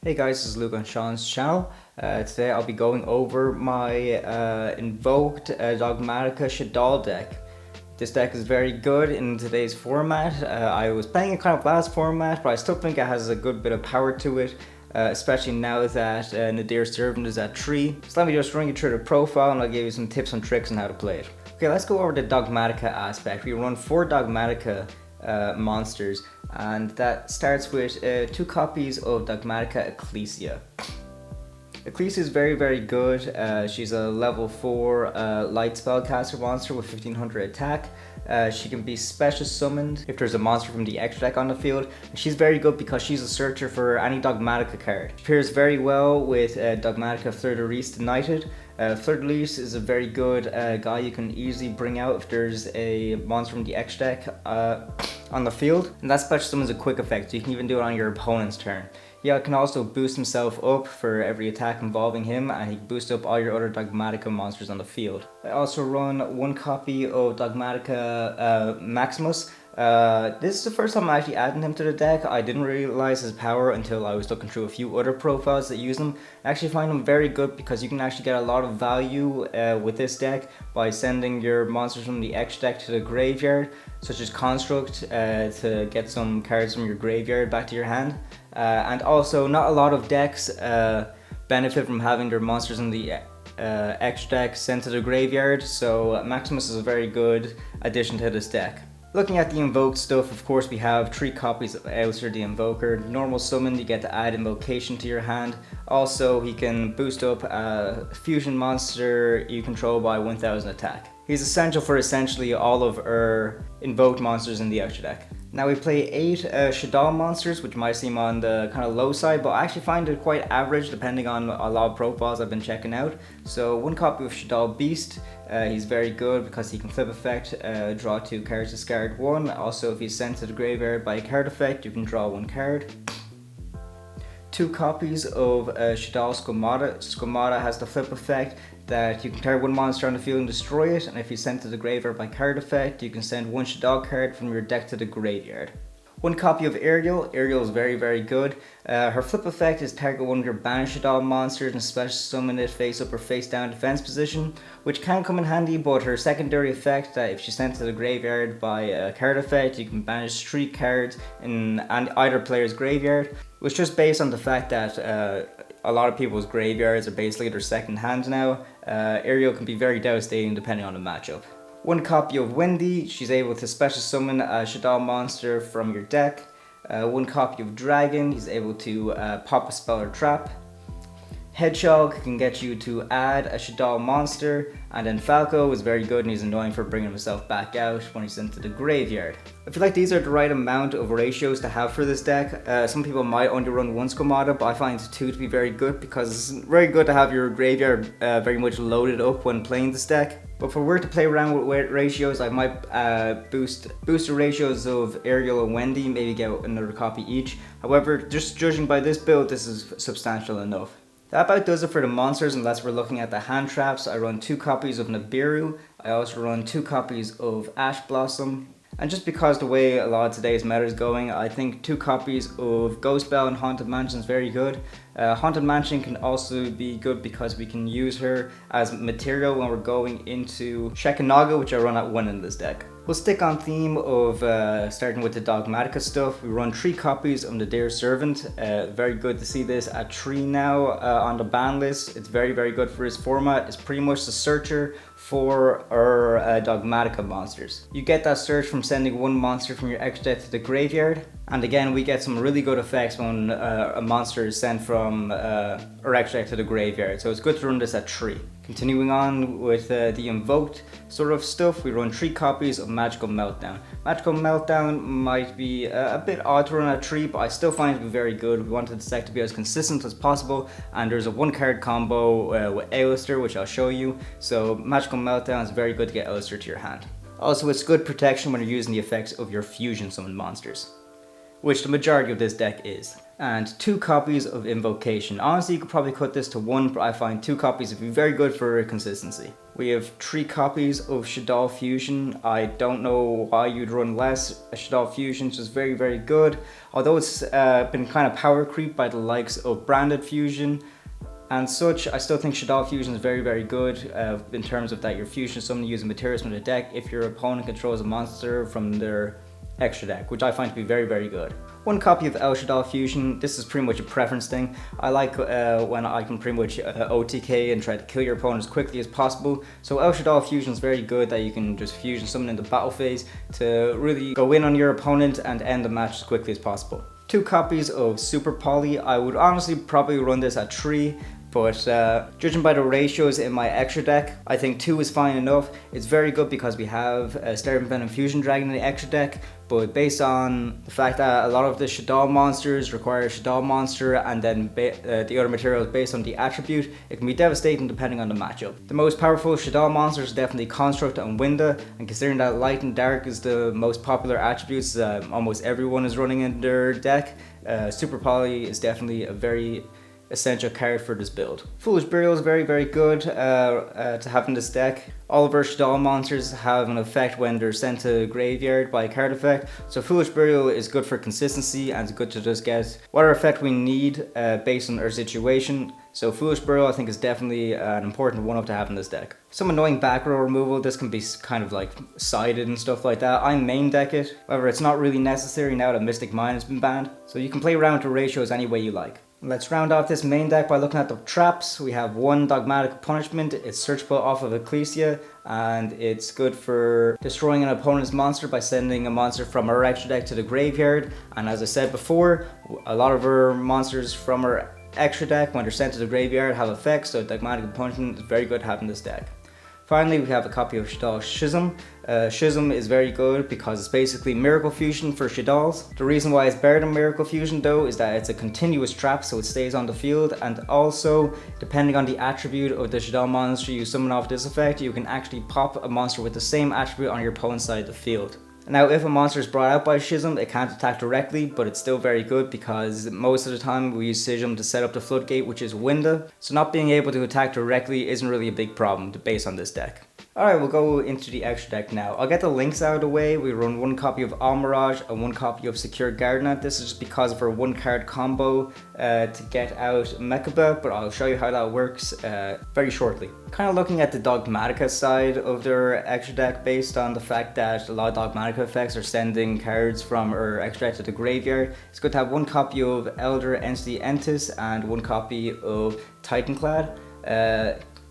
Hey guys, this is Luke on Sean's channel. Today I'll be going over my Invoked Dogmatika Shaddolls deck. This deck is very good in today's format. I was playing it kind of last format, but I still think it has a good bit of power to it, especially now that Nadir Servant is at 3. So let me just run you through the profile and I'll give you some tips and tricks on how to play it. Okay, let's go over the Dogmatika aspect. We run 4 Dogmatika monsters, and that starts with 2 copies of Dogmatika Ecclesia. Ecclesia is very good. She's a level 4 light spellcaster monster with 1500 attack. She can be special summoned if there's a monster from the extra deck on the field, and she's very good because she's a searcher for any Dogmatika card. She pairs very well with Dogmatika Fleurdelis Knighted. Fleurdelis is a very good guy you can easily bring out if there's a monster from the X deck on the field, and that special summons a quick effect, so you can even do it on your opponent's turn. He can also boost himself up for every attack involving him, and he can boost up all your other Dogmatika monsters on the field. I also run 1 copy of Dogmatika Maximus. This is the first time I'm actually adding him to the deck. I didn't realize his power until I was looking through a few other profiles that use him. I actually find him very good because you can actually get a lot of value with this deck by sending your monsters from the X deck to the graveyard, such as Construct, to get some cards from your graveyard back to your hand. And also, not a lot of decks benefit from having their monsters in the X deck sent to the graveyard, so Maximus is a very good addition to this deck. Looking at the invoked stuff, of course we have 3 copies of Aleister the Invoker. Normal summon, you get to add invocation to your hand. Also, he can boost up a fusion monster you control by 1000 attack. He's essential for essentially all of our invoked monsters in the extra deck. Now we play 8 Shaddoll monsters, which might seem on the kind of low side, but I actually find it quite average depending on a lot of profiles I've been checking out. So 1 copy of Shaddoll Beast, he's very good because he can flip effect, draw 2 cards, discard 1. Also, if he's sent to the graveyard by a card effect, you can draw 1 card. 2 copies of Shaddoll Squamata. Squamata has the flip effect that you can target 1 monster on the field and destroy it, and if he's sent to the graveyard by card effect, you can send 1 Shaddoll card from your deck to the graveyard. 1 copy of Ariel. Ariel is very good. Her flip effect is target 1 of your banished Shaddoll monsters and special summon it face up or face down defense position, which can come in handy, but her secondary effect that if she's sent to the graveyard by a card effect, you can banish 3 cards in either player's graveyard, which just based on the fact that a lot of people's graveyards are basically their second hand now. Ariel can be very devastating depending on the matchup. 1 copy of Wendi. She's able to special summon a Shaddoll monster from your deck. 1 copy of Dragon. He's able to pop a spell or trap. Hedgehog can get you to add a Shaddoll monster, and then Falco is very good and he's annoying for bringing himself back out when he's sent to the graveyard. I feel like these are the right amount of ratios to have for this deck. Some people might only run 1 Squamata, but I find 2 to be very good because it's very good to have your graveyard very much loaded up when playing this deck. But if I were to play around with ratios, I might boost the ratios of Ariel and Wendi, maybe get another copy each. However, just judging by this build, this is substantial enough. That about does it for the monsters unless we're looking at the hand traps. I run 2 copies of Nibiru. I also run 2 copies of Ash Blossom. And just because the way a lot of today's meta is going, I think 2 copies of Ghost Belle and Haunted Mansion is very good. Haunted Mansion can also be good because we can use her as material when we're going into Shekhinaga, which I run at 1 in this deck. We'll stick on theme of starting with the Dogmatika stuff. We run 3 copies of Nadir Servant. Very good to see this at 3 now on the ban list. It's very good for his format. It's pretty much the searcher for our Dogmatika monsters. You get that search from sending 1 monster from your X deck to the graveyard. And again, we get some really good effects when a monster is sent from our X deck to the graveyard. So it's good to run this at 3. Continuing on with the invoked sort of stuff, we run 3 copies of Magical Meltdown. Magical Meltdown might be a bit odd to run at 3, but I still find it to be very good. We wanted the deck to be as consistent as possible, and there's a 1 card combo with Aleister, which I'll show you. So Magical Meltdown is very good to get Aleister to your hand. Also, it's good protection when you're using the effects of your fusion summon monsters. which the majority of this deck is. And 2 copies of Invocation. Honestly, you could probably cut this to 1, but I find 2 copies would be very good for consistency. We have 3 copies of Shaddoll Fusion. I don't know why you'd run less. Shaddoll Fusion is just very, very good. Although it's been kind of power creep by the likes of Branded Fusion and such, I still think Shaddoll Fusion is very, very good in terms of that your fusion is something using materials from the deck if your opponent controls a monster from their extra deck, which I find to be very, very good. 1 copy of Naelshaddoll Fusion. This is pretty much a preference thing. I like when I can pretty much OTK and try to kill your opponent as quickly as possible. So Naelshaddoll Fusion is very good that you can just fusion someone in the battle phase to really go in on your opponent and end the match as quickly as possible. 2 copies of Super Poly. I would honestly probably run this at 3. But judging by the ratios in my extra deck, I think 2 is fine enough. It's very good because we have Starving Venom Fusion Dragon in the extra deck, but based on the fact that a lot of the Shaddoll monsters require a Shaddoll monster and then the other materials based on the attribute, it can be devastating depending on the matchup. The most powerful Shaddoll monsters are definitely Construct and Winda, and considering that Light and Dark is the most popular attributes almost everyone is running in their deck, Super Poly is definitely a very essential card for this build. Foolish Burial is very, very good to have in this deck. All of our Shaddoll monsters have an effect when they're sent to graveyard by a card effect, so Foolish Burial is good for consistency and it's good to just get whatever effect we need based on our situation. So Foolish Burial I think is definitely an important one-up to have in this deck. Some annoying back row removal, this can be kind of like sided and stuff like that. I main deck it, however it's not really necessary now that Mystic Mine has been banned, so you can play around with the ratios any way you like. Let's round off this main deck by looking at the traps. We have 1 Dogmatika Punishment. It's searchable off of Ecclesia and it's good for destroying an opponent's monster by sending a monster from our extra deck to the graveyard. And as I said before, a lot of our monsters from our extra deck when they're sent to the graveyard have effects, so Dogmatika Punishment is very good to have in this deck. Finally, we have a copy of Shaddoll Schism. Schism is very good because it's basically Miracle Fusion for Shaddolls. The reason why it's better than Miracle Fusion though is that it's a continuous trap, so it stays on the field, and also depending on the attribute of the Shaddoll monster you summon off this effect, you can actually pop a monster with the same attribute on your opponent's side of the field. Now if a monster is brought out by Schism, it can't attack directly, but it's still very good because most of the time we use Schism to set up the floodgate, which is Winda, so not being able to attack directly isn't really a big problem based on this deck. Alright, we'll go into the extra deck now. I'll get the links out of the way. We run 1 copy of Mirage and 1 copy of Secure Gardener. This is just because of our 1 card combo to get out Mechaba, but I'll show you how that works very shortly. Kind of looking at the Dogmatika side of their extra deck based on the fact that a lot of Dogmatika effects are sending cards from our extra deck to the graveyard. It's good to have 1 copy of Elder Entity Entis and 1 copy of Titanclad.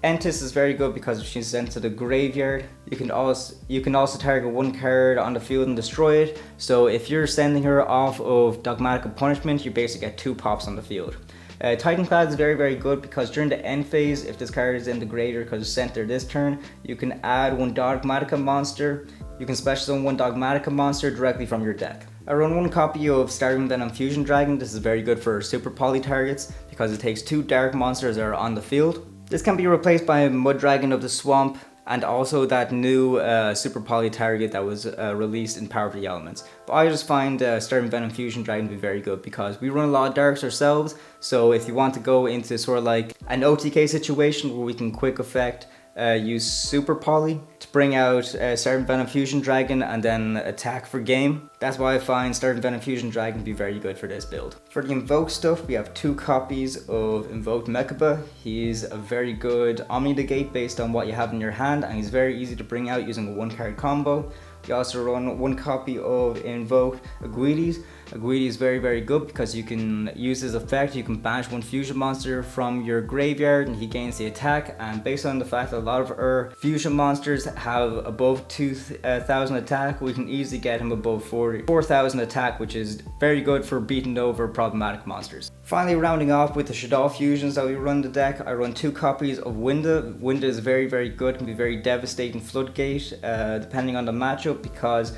Entis is very good because if she's sent to the graveyard, you can also target 1 card on the field and destroy it. So if you're sending her off of Dogmatika Punishment, you basically get 2 pops on the field. Titanclad is very, very good because during the end phase, if this card is in the graveyard because it's sent there this turn, you can add 1 Dogmatika monster. You can special summon 1 Dogmatika monster directly from your deck. I run 1 copy of Starving Venom Fusion Dragon. This is very good for Super Poly targets because it takes 2 dark monsters that are on the field. This can be replaced by Mud Dragon of the Swamp and also that new Super Poly target that was released in Power of the Elements. But I just find Starving Venom Fusion Dragon to be very good because we run a lot of darks ourselves, so if you want to go into sort of like an OTK situation where we can quick effect use Super Poly to bring out Starving Venom Fusion Dragon and then attack for game. That's why I find Starving Venom Fusion Dragon to be very good for this build. For the Invoked stuff, we have 2 copies of Invoked Mechaba. He's a very good Omni-Negate based on what you have in your hand, and he's very easy to bring out using a 1 card combo. We also run 1 copy of Invoked Augoeides. Augoeides is very, very good because you can use his effect, you can banish 1 fusion monster from your graveyard and he gains the attack, and based on the fact that a lot of our fusion monsters have above 2,000 attack, we can easily get him above 4,000 attack, which is very good for beating over problematic monsters. Finally, rounding off with the Shaddoll Fusions that we run the deck, I run 2 copies of Winda. Winda is very, very good, can be very devastating floodgate depending on the matchup because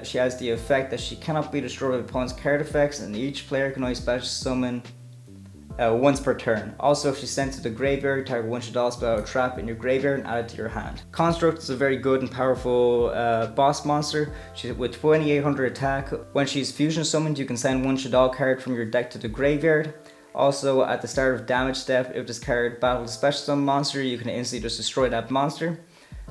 she has the effect that she cannot be destroyed by opponent's card effects, and each player can only special summon once per turn. Also, if she's sent to the graveyard, target one Shaddoll spell or trap in your graveyard and add it to your hand. Construct is a very good and powerful boss monster. She's with 2800 attack. When she's fusion summoned, you can send one Shaddoll card from your deck to the graveyard. Also, at the start of damage step, if this card battles a special summon monster, you can instantly just destroy that monster.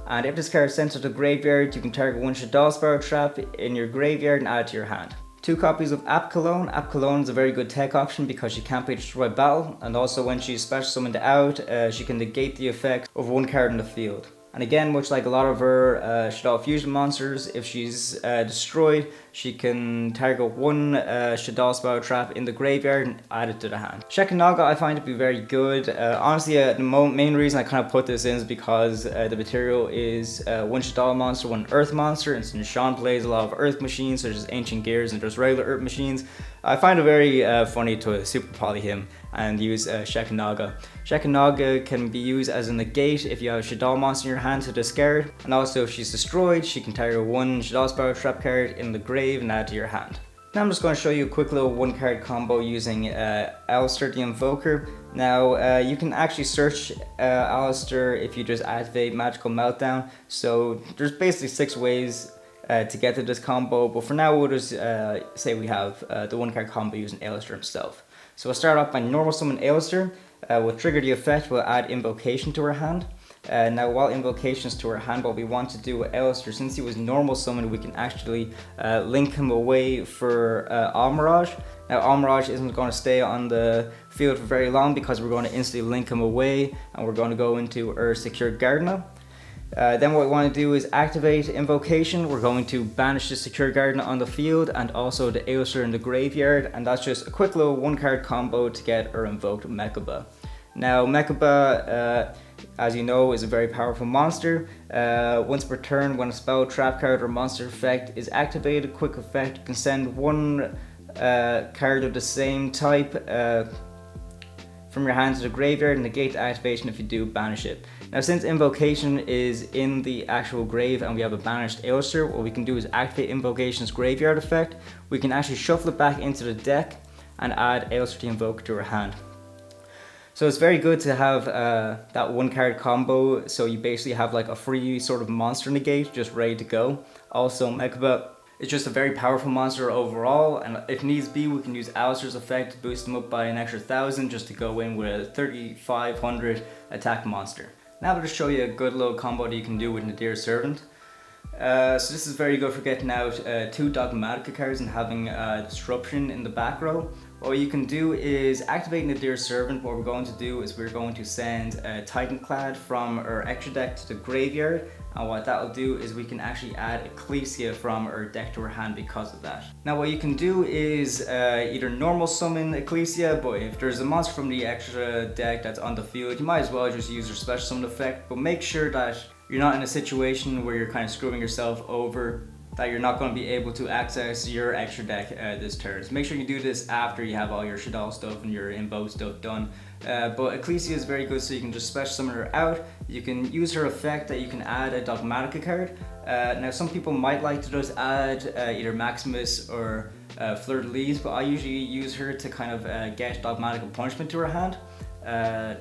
And if this card is sent to the graveyard, you can target one Shaddoll spell or trap in your graveyard and add it to your hand. 2 copies of Apkallone. Apkallone is a very good tech option because she can't be destroyed by battle, and also when she's special summoned out, she can negate the effect of one card in the field. And again, much like a lot of her Shaddoll Fusion monsters, if she's destroyed, she can target one Shaddoll spell trap in the graveyard and add it to the hand. Shekhinaga I find to be very good. Honestly, the main reason I kind of put this in is because the material is one Shaddoll monster, one Earth monster, and since Sean plays a lot of Earth machines, such as Ancient Gears and just regular Earth machines, I find it very funny to super poly him and use Shekhinaga. Shekhinaga can be used as a negate if you have a Shaddoll monster in your hand to discard, and also if she's destroyed, she can target one Shaddoll spell trap card in the grave and add to your hand. Now I'm just going to show you a quick little one card combo using Aleister the Invoker. Now you can actually search Aleister if you just activate Magical Meltdown, so there's basically 6 ways to get to this combo, but for now we'll just say we have the one card combo using Aleister himself. So we'll start off by normal summon Aleister. We'll trigger the effect, we'll add Invocation to her hand. Now while Invocation is to her hand, what we want to do with Aleister, since he was normal summoned, we can actually link him away for Almirage. Now Almirage isn't going to stay on the field for very long because we're going to instantly link him away and we're going to go into our Secured Gardener. Then what we want to do is activate Invocation. We're going to banish the Secure Gardener on the field and also the Aleister in the graveyard, and that's just a quick little one card combo to get our Invoked Mechaba. Now Mechaba, as you know, is a very powerful monster. Once per turn, when a spell, trap card or monster effect is activated, quick effect, you can send one card of the same type from your hand to the graveyard and negate the activation. If you do, banish it. Now since Invocation is in the actual grave and we have a banished Aleister, what we can do is activate Invocation's graveyard effect. We can actually shuffle it back into the deck and add Aleister the Invoker to our hand. So it's very good to have that one card combo, so you basically have like a free sort of monster negate just ready to go. Also Mechaba is just a very powerful monster overall, and if needs be we can use Aleister's effect to boost him up by an extra 1000 just to go in with a 3500 attack monster. Now I'll just show you a good little combo that you can do with Nadir Servant. So this is very good for getting out 2 Dogmatika cards and having disruption in the back row. What you can do is activate Nadir Servant. What we're going to do is we're going to send Titanclad from our extra deck to the graveyard, and what that will do is we can actually add Ecclesia from our deck to our hand because of that. Now what you can do is either normal summon Ecclesia, but if there's a monster from the extra deck that's on the field, you might as well just use your special summon effect, but make sure that you're not in a situation where you're kind of screwing yourself over, that you're not going to be able to access your extra deck this turn. So make sure you do this after you have all your Shaddoll stuff and your Invoke stuff done. But Ecclesia is very good, so you can just special summon her out. You can use her effect that you can add a Dogmatika card. Now some people might like to just add either Maximus or Fleurdelis, but I usually use her to kind of get Dogmatika Punishment to her hand.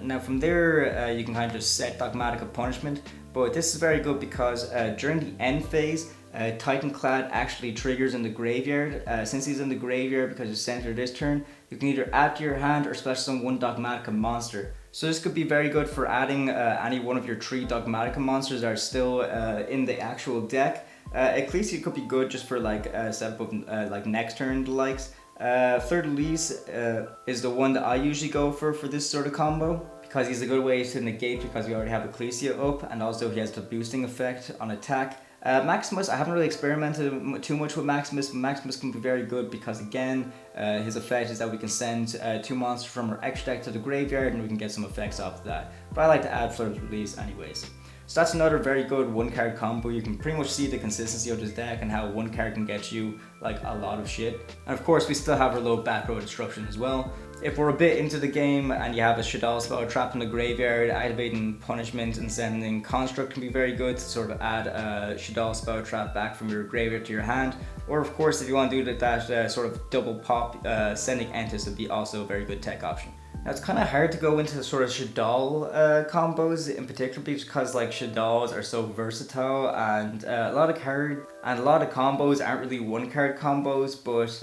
Now from there you can kind of just set Dogmatika Punishment, but this is very good because during the end phase, Titanclad actually triggers in the graveyard. Since he's in the graveyard because it's centered this turn, you can either add to your hand or special summon one Dogmatika monster. So this could be very good for adding any one of your 3 Dogmatika monsters that are still in the actual deck. Ecclesia could be good just for like setup of like next turn the likes. Fleurdelis is the one that I usually go for this sort of combo, because he's a good way to negate because we already have Ecclesia up, and also he has the boosting effect on attack. Maximus, I haven't really experimented too much with Maximus, but Maximus can be very good because again, his effect is that we can send 2 monsters from our extra deck to the graveyard and we can get some effects off of that. But I like to add Fleurdelis anyways. So that's another very good one card combo. You can pretty much see the consistency of this deck and how one card can get you like a lot of shit. And of course we still have our little back row disruption as well. If we're a bit into the game and you have a Shaddoll spell trapped in the graveyard, activating Punishment and sending Construct can be very good to sort of add a Shaddoll spell trap back from your graveyard to your hand. Or of course if you want to do that sort of double pop, sending Entis would be also a very good tech option. Now it's kind of hard to go into the sort of Shaddoll combos in particular because like Shaddolls are so versatile and a lot of combos aren't really one card combos, but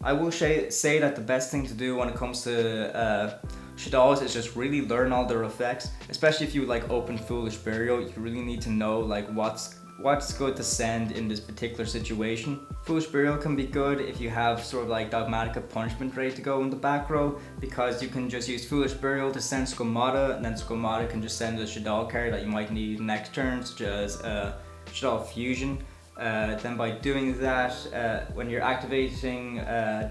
I will say that the best thing to do when it comes to Shaddolls is just really learn all their effects, especially if you like open Foolish Burial. You really need to know like what's good to send in this particular situation. Foolish Burial can be good if you have sort of like Dogmatika Punishment ready to go in the back row, because you can just use Foolish Burial to send Squamata, and then Squamata can just send a Shaddoll card that you might need next turn, such as Shaddoll Fusion. Then by doing that, when you're activating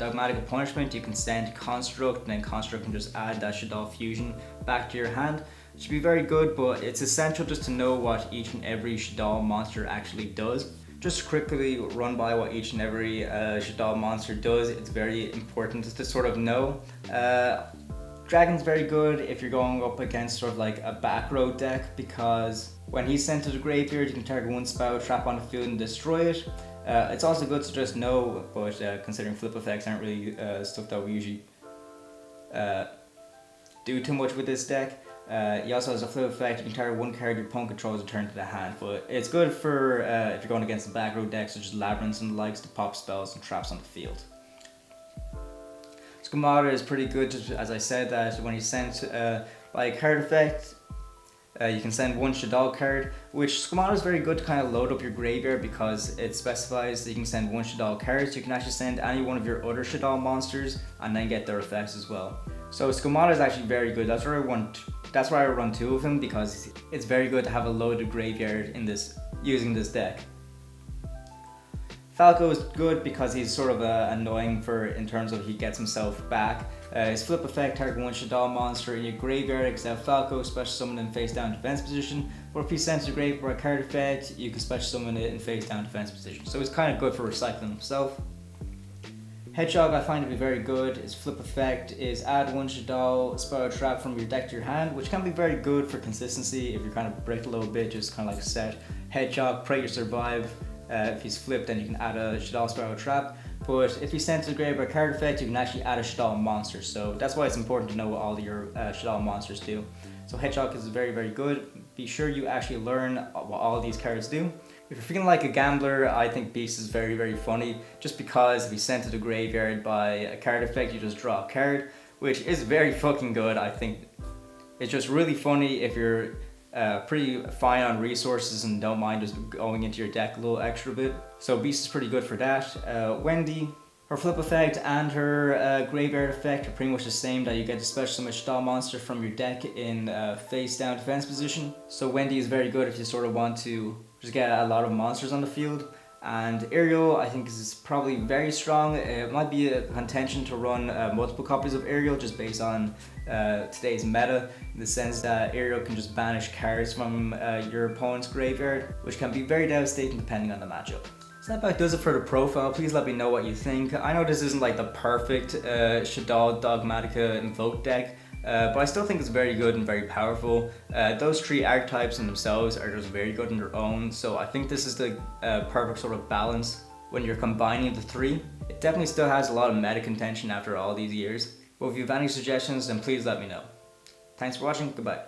Dogmatika Punishment, you can send Construct, and then Construct can just add that Shaddoll Fusion back to your hand. It should be very good, but it's essential just to know what each and every Shaddoll monster actually does. Just to quickly run by what each and every Shaddoll monster does, it's very important to sort of know. Dragon's very good if you're going up against sort of like a back row deck, because when he's sent to the graveyard, you can target one spell, trap on the field and destroy it. It's also good to just know, but considering flip effects aren't really stuff that we usually do too much with this deck. He also has a flip effect, you can target one card your opponent controls and turn to the hand, but it's good for if you're going against the back row decks such as Labyrinths and the likes, to pop spells and traps on the field. Squamata is pretty good, just as I said, that when you send by a card effect, you can send one Shaddoll card, which Squamata is very good to kind of load up your graveyard, because it specifies that you can send one Shaddoll card, so you can actually send any one of your other Shaddoll monsters and then get their effects as well. So Squamata is actually very good. That's why I run two of him, because it's very good to have a loaded graveyard in using this deck. Falco is good because he's sort of annoying in terms of he gets himself back. His flip effect, target one Shaddoll monster in your graveyard except Falco, special summon in face down defense position. But if he's sent to the graveyard for a card effect, you can special summon it in face down defense position. So he's kind of good for recycling himself. Hedgehog I find to be very good. His flip effect is add one Shaddoll spell trap from your deck to your hand, which can be very good for consistency if you're kind of bricked a little bit, just kind of like set Hedgehog, pray to survive. If he's flipped, then you can add a Shaddoll Sparrow Trap. But if he's sent to the graveyard card effect, you can actually add a Shaddoll monster. So that's why it's important to know what all your Shaddoll monsters do. So Hedgehog is very, very good. Be sure you actually learn what all these cards do. If you're feeling like a gambler, I think Beast is very, very funny. Just because if he's sent to the graveyard by a card effect, you just draw a card, which is very fucking good. I think it's just really funny if you're pretty fine on resources and don't mind just going into your deck a little extra bit. So Beast is pretty good for that. Wendi, her flip effect and her graveyard effect are pretty much the same, that you get to special summon a Shaddoll monster from your deck in face down defense position. So Wendi is very good if you sort of want to just get a lot of monsters on the field. And Ariel, I think, is probably very strong. It might be a contention to run multiple copies of Ariel just based on today's meta, in the sense that Ariel can just banish cards from your opponent's graveyard, which can be very devastating depending on the matchup. So that about does it for the profile. Please let me know what you think. I know this isn't like the perfect Shaddoll Dogmatika Invoked deck, but I still think it's very good and very powerful. Those three archetypes in themselves are just very good on their own, so I think this is the perfect sort of balance when you're combining the three. It definitely still has a lot of meta contention after all these years, but if you have any suggestions, then please let me know. Thanks for watching, goodbye.